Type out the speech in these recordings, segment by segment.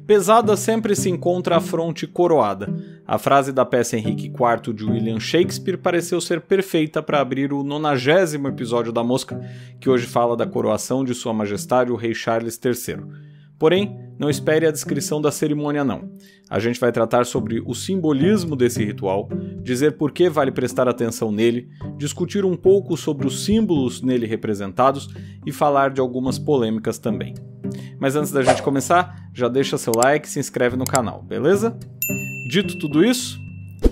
Pesada sempre se encontra a fronte coroada. A frase da peça Henrique IV de William Shakespeare pareceu ser perfeita para abrir o 90º episódio da Mosca, que hoje fala da coroação de Sua Majestade o Rei Charles III. Porém, não espere a descrição da cerimônia não. A gente vai tratar sobre o simbolismo desse ritual, dizer por que vale prestar atenção nele, discutir um pouco sobre os símbolos nele representados e falar de algumas polêmicas também. Mas antes da gente começar, já deixa seu like e se inscreve no canal, beleza? Dito tudo isso,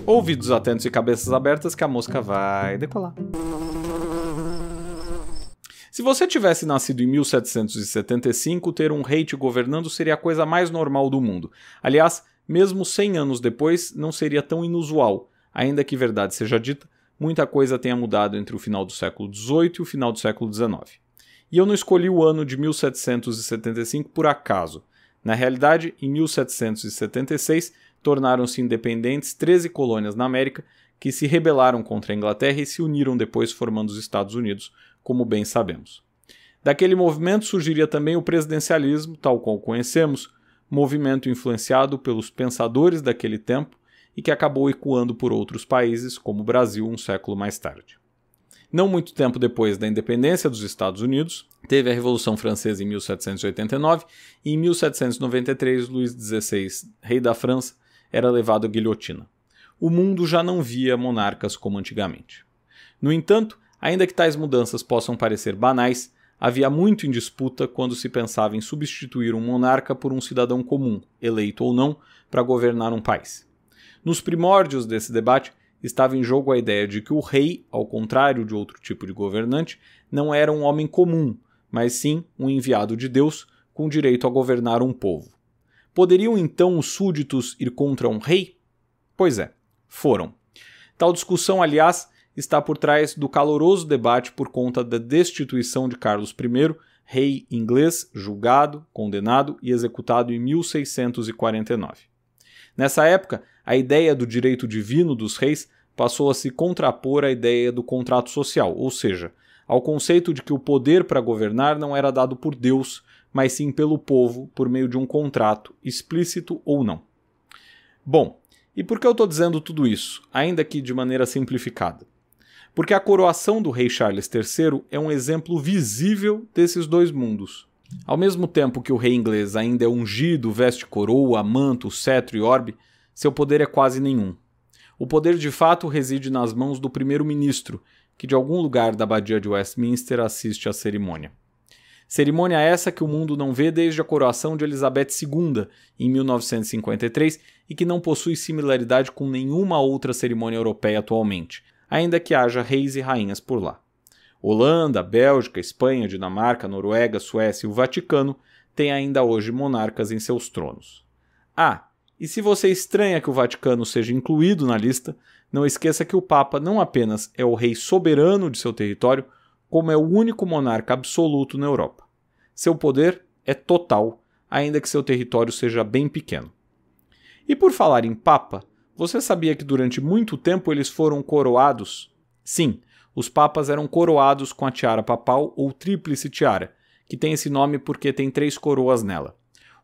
ouvidos atentos e cabeças abertas que a mosca vai decolar. Se você tivesse nascido em 1775, ter um rei te governando seria a coisa mais normal do mundo. Aliás, mesmo 100 anos depois, não seria tão inusual. Ainda que verdade seja dita, muita coisa tenha mudado entre o final do século XVIII e o final do século XIX. E eu não escolhi o ano de 1775 por acaso. Na realidade, em 1776, tornaram-se independentes 13 colônias na América que se rebelaram contra a Inglaterra e se uniram depois formando os Estados Unidos, como bem sabemos. Daquele movimento surgiria também o presidencialismo, tal qual conhecemos, movimento influenciado pelos pensadores daquele tempo e que acabou ecoando por outros países, como o Brasil um século mais tarde. Não muito tempo depois da independência dos Estados Unidos, teve a Revolução Francesa em 1789 e em 1793 Luís XVI, rei da França, era levado à guilhotina. O mundo já não via monarcas como antigamente. No entanto, ainda que tais mudanças possam parecer banais, havia muito em disputa quando se pensava em substituir um monarca por um cidadão comum, eleito ou não, para governar um país. Nos primórdios desse debate, estava em jogo a ideia de que o rei, ao contrário de outro tipo de governante, não era um homem comum, mas sim um enviado de Deus com direito a governar um povo. Poderiam então os súditos ir contra um rei? Pois é, foram. Tal discussão, aliás, está por trás do caloroso debate por conta da destituição de Carlos I, rei inglês, julgado, condenado e executado em 1649. Nessa época, a ideia do direito divino dos reis passou a se contrapor à ideia do contrato social, ou seja, ao conceito de que o poder para governar não era dado por Deus, mas sim pelo povo por meio de um contrato, explícito ou não. Bom, e por que eu estou dizendo tudo isso, ainda que de maneira simplificada? Porque a coroação do rei Charles III é um exemplo visível desses dois mundos. Ao mesmo tempo que o rei inglês ainda é ungido, veste coroa, manto, cetro e orbe, seu poder é quase nenhum. O poder de fato reside nas mãos do primeiro-ministro, que de algum lugar da abadia de Westminster assiste à cerimônia. Cerimônia essa que o mundo não vê desde a coroação de Elizabeth II, em 1953, e que não possui similaridade com nenhuma outra cerimônia europeia atualmente, ainda que haja reis e rainhas por lá. Holanda, Bélgica, Espanha, Dinamarca, Noruega, Suécia e o Vaticano têm ainda hoje monarcas em seus tronos. Ah, e se você estranha que o Vaticano seja incluído na lista, não esqueça que o Papa não apenas é o rei soberano de seu território, como é o único monarca absoluto na Europa. Seu poder é total, ainda que seu território seja bem pequeno. E por falar em Papa, você sabia que durante muito tempo eles foram coroados? Sim, os papas eram coroados com a tiara papal ou tríplice tiara, que tem esse nome porque tem 3 coroas nela.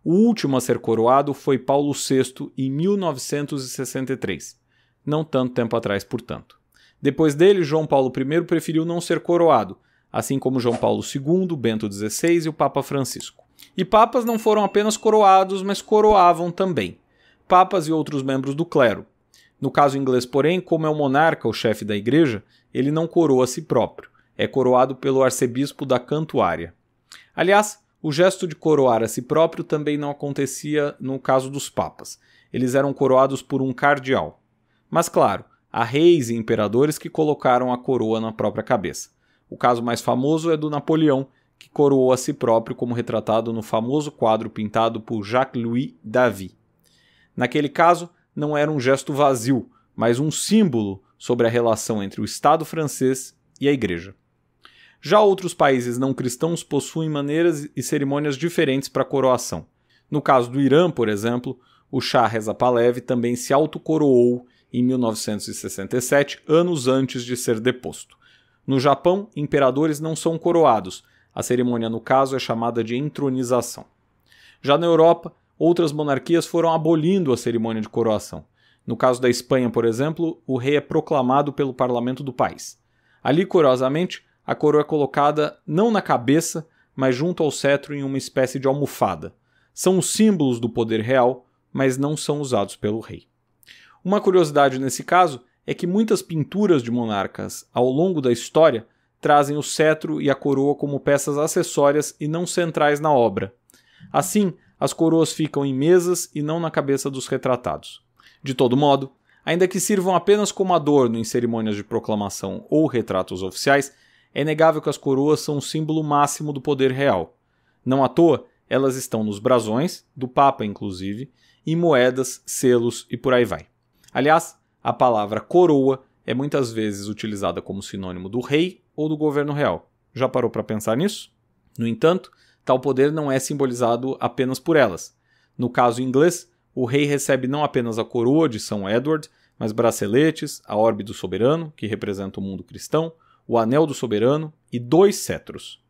O último a ser coroado foi Paulo VI em 1963, não tanto tempo atrás, portanto. Depois dele, João Paulo I preferiu não ser coroado, assim como João Paulo II, Bento XVI e o Papa Francisco. E papas não foram apenas coroados, mas coroavam também. Papas e outros membros do clero. No caso inglês, porém, como é o monarca o chefe da igreja, ele não coroa a si próprio, é coroado pelo arcebispo da Cantuária. Aliás, o gesto de coroar a si próprio também não acontecia no caso dos papas. Eles eram coroados por um cardeal. Mas claro, há reis e imperadores que colocaram a coroa na própria cabeça. O caso mais famoso é do Napoleão, que coroou a si próprio como retratado no famoso quadro pintado por Jacques-Louis David. Naquele caso, não era um gesto vazio, mas um símbolo sobre a relação entre o Estado francês e a Igreja. Já outros países não cristãos possuem maneiras e cerimônias diferentes para a coroação. No caso do Irã, por exemplo, o Shah Reza Pahlavi também se autocoroou em 1967, anos antes de ser deposto. No Japão, imperadores não são coroados. A cerimônia, no caso, é chamada de entronização. Já na Europa, outras monarquias foram abolindo a cerimônia de coroação. No caso da Espanha, por exemplo, o rei é proclamado pelo parlamento do país. Ali, curiosamente, a coroa é colocada não na cabeça, mas junto ao cetro em uma espécie de almofada. São os símbolos do poder real, mas não são usados pelo rei. Uma curiosidade nesse caso é que muitas pinturas de monarcas ao longo da história trazem o cetro e a coroa como peças acessórias e não centrais na obra. Assim, as coroas ficam em mesas e não na cabeça dos retratados. De todo modo, ainda que sirvam apenas como adorno em cerimônias de proclamação ou retratos oficiais, é inegável que as coroas são o símbolo máximo do poder real. Não à toa, elas estão nos brasões, do Papa inclusive, em moedas, selos e por aí vai. Aliás, a palavra coroa é muitas vezes utilizada como sinônimo do rei ou do governo real. Já parou para pensar nisso? No entanto, tal poder não é simbolizado apenas por elas. No caso inglês, o rei recebe não apenas a coroa de São Edward, mas braceletes, a orbe do soberano, que representa o mundo cristão, o anel do soberano e 2 cetros.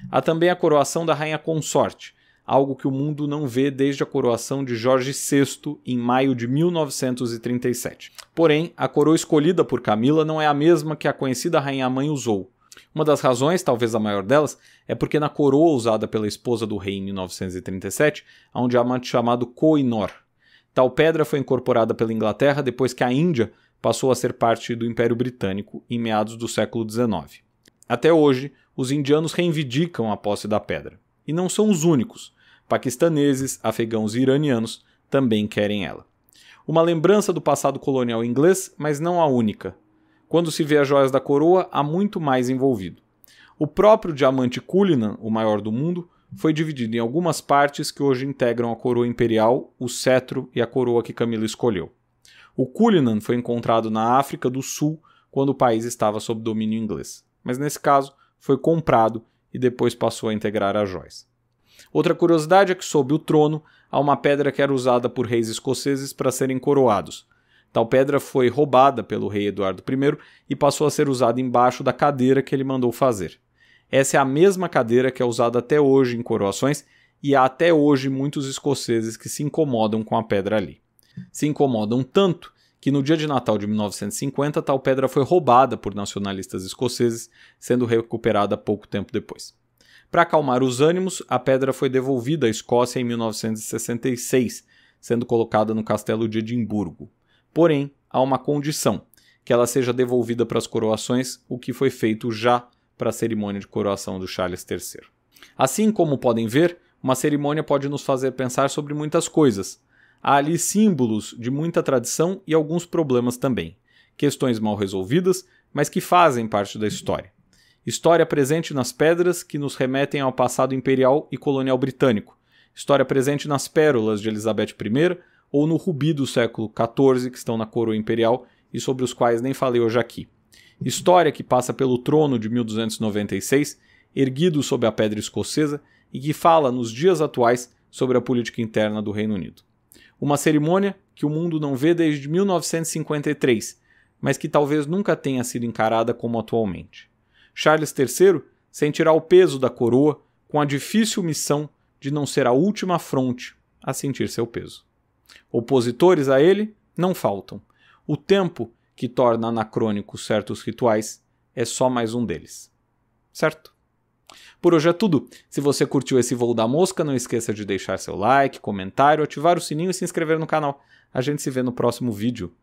Há também a coroação da rainha consorte, algo que o mundo não vê desde a coroação de Jorge VI em maio de 1937. Porém, a coroa escolhida por Camila não é a mesma que a conhecida rainha-mãe usou. Uma das razões, talvez a maior delas, é porque na coroa usada pela esposa do rei em 1937, há um diamante chamado Koh-i-Noor. Tal pedra foi incorporada pela Inglaterra depois que a Índia passou a ser parte do Império Britânico em meados do século XIX. Até hoje, os indianos reivindicam a posse da pedra. E não são os únicos. Paquistaneses, afegãos e iranianos também querem ela. Uma lembrança do passado colonial inglês, mas não a única. Quando se vê as joias da coroa, há muito mais envolvido. O próprio diamante Cullinan, o maior do mundo, foi dividido em algumas partes que hoje integram a coroa imperial, o cetro e a coroa que Camila escolheu. O Cullinan foi encontrado na África do Sul quando o país estava sob domínio inglês, mas nesse caso foi comprado e depois passou a integrar as joias. Outra curiosidade é que sob o trono há uma pedra que era usada por reis escoceses para serem coroados. Tal pedra foi roubada pelo rei Eduardo I e passou a ser usada embaixo da cadeira que ele mandou fazer. Essa é a mesma cadeira que é usada até hoje em coroações e há até hoje muitos escoceses que se incomodam com a pedra ali. Se incomodam tanto que no dia de Natal de 1950 tal pedra foi roubada por nacionalistas escoceses, sendo recuperada pouco tempo depois. Para acalmar os ânimos, a pedra foi devolvida à Escócia em 1966, sendo colocada no castelo de Edimburgo. Porém, há uma condição, que ela seja devolvida para as coroações, o que foi feito já para a cerimônia de coroação do Charles III. Assim como podem ver, uma cerimônia pode nos fazer pensar sobre muitas coisas. Há ali símbolos de muita tradição e alguns problemas também. Questões mal resolvidas, mas que fazem parte da história. História presente nas pedras que nos remetem ao passado imperial e colonial britânico. História presente nas pérolas de Elizabeth I ou no rubi do século XIV que estão na coroa imperial e sobre os quais nem falei hoje aqui. História que passa pelo trono de 1296, erguido sob a pedra escocesa e que fala nos dias atuais sobre a política interna do Reino Unido. Uma cerimônia que o mundo não vê desde 1953, mas que talvez nunca tenha sido encarada como atualmente. Charles III sentirá o peso da coroa com a difícil missão de não ser a última fronte a sentir seu peso. Opositores a ele não faltam. O tempo que torna anacrônicos certos rituais é só mais um deles. Certo? Por hoje é tudo. Se você curtiu esse voo da mosca, não esqueça de deixar seu like, comentário, ativar o sininho e se inscrever no canal. A gente se vê no próximo vídeo.